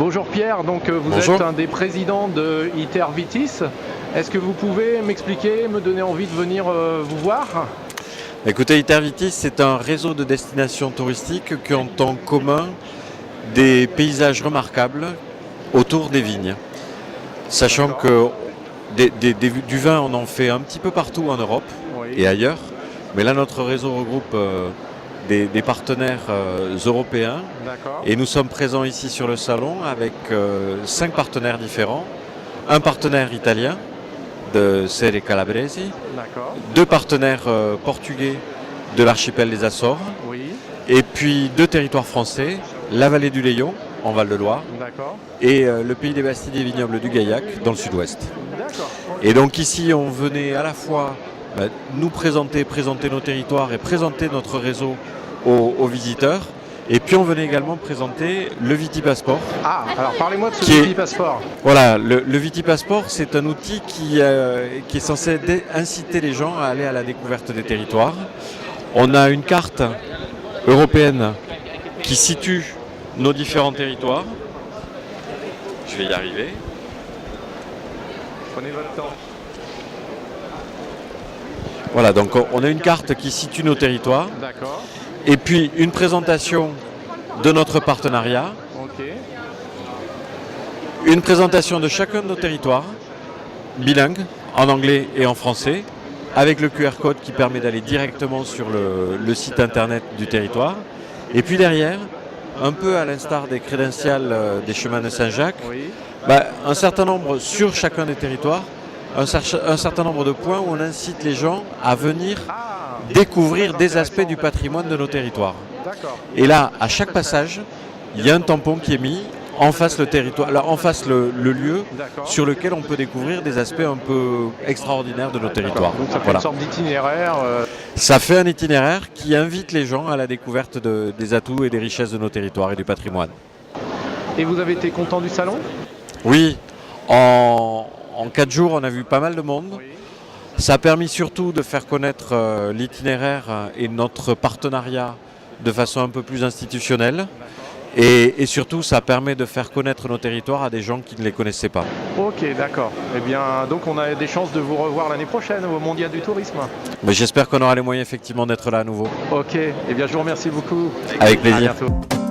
Bonjour Pierre, donc vous Bonjour. êtes un des présidents de Itervitis. Est-ce que vous pouvez m'expliquer, me donner envie de venir vous voir? Écoutez, Itervitis, c'est un réseau de destinations touristiques qui ont en commun des paysages remarquables autour des vignes. Sachant que du vin, on en fait un petit peu partout en Europe Oui. et ailleurs. Mais là, notre réseau regroupe des partenaires européens. D'accord. Et nous sommes présents ici sur le salon avec 5 partenaires différents. Un partenaire italien de Serre Calabresi, D'accord. 2 partenaires portugais de l'archipel des Açores, Oui. et puis 2 territoires français, la vallée du Layon, en Val-de-Loire, D'accord. et le pays des Bastilles et vignobles du Gaillac, dans le sud-ouest. D'accord. Et donc ici, on venait à la fois nous présenter nos territoires et présenter notre réseau aux visiteurs. Et puis on venait également présenter le Vitipasseport. Ah, alors parlez-moi de ce Qui est- Vitipasseport. Voilà, le Vitipasseport, c'est un outil qui est censé inciter les gens à aller à la découverte des territoires. On a une carte européenne qui situe nos différents territoires. Je vais y arriver. Prenez votre temps. Voilà, donc on a une carte qui situe nos territoires. D'accord. Et puis une présentation de notre partenariat, Ok. une présentation de chacun de nos territoires, bilingue, en anglais et en français, avec le QR code qui permet d'aller directement sur le site internet du territoire. Et puis derrière, un peu à l'instar des crédentials des chemins de Saint-Jacques, Oui. un certain nombre sur chacun des territoires, un certain nombre de points où on incite les gens à venir Ah, découvrir des aspects du patrimoine de nos territoires. d'accord. Et là, à chaque passage, il y a un tampon qui est mis en face le territoire, là, en face le lieu D'accord. sur lequel on peut découvrir des aspects un peu extraordinaires de nos territoires. Donc ça fait Voilà. une sorte d'itinéraire. Ça fait un itinéraire qui invite les gens à la découverte des atouts et des richesses de nos territoires et du patrimoine. Et vous avez été content du salon? Oui, en 4 jours, on a vu pas mal de monde. Oui. Ça a permis surtout de faire connaître l'itinéraire et notre partenariat de façon un peu plus institutionnelle. Et surtout, ça permet de faire connaître nos territoires à des gens qui ne les connaissaient pas. Ok, d'accord. Eh bien, donc on a des chances de vous revoir l'année prochaine au Mondial du Tourisme. Mais j'espère qu'on aura les moyens effectivement d'être là à nouveau. Ok, eh bien je vous remercie beaucoup. Avec À plaisir. bientôt.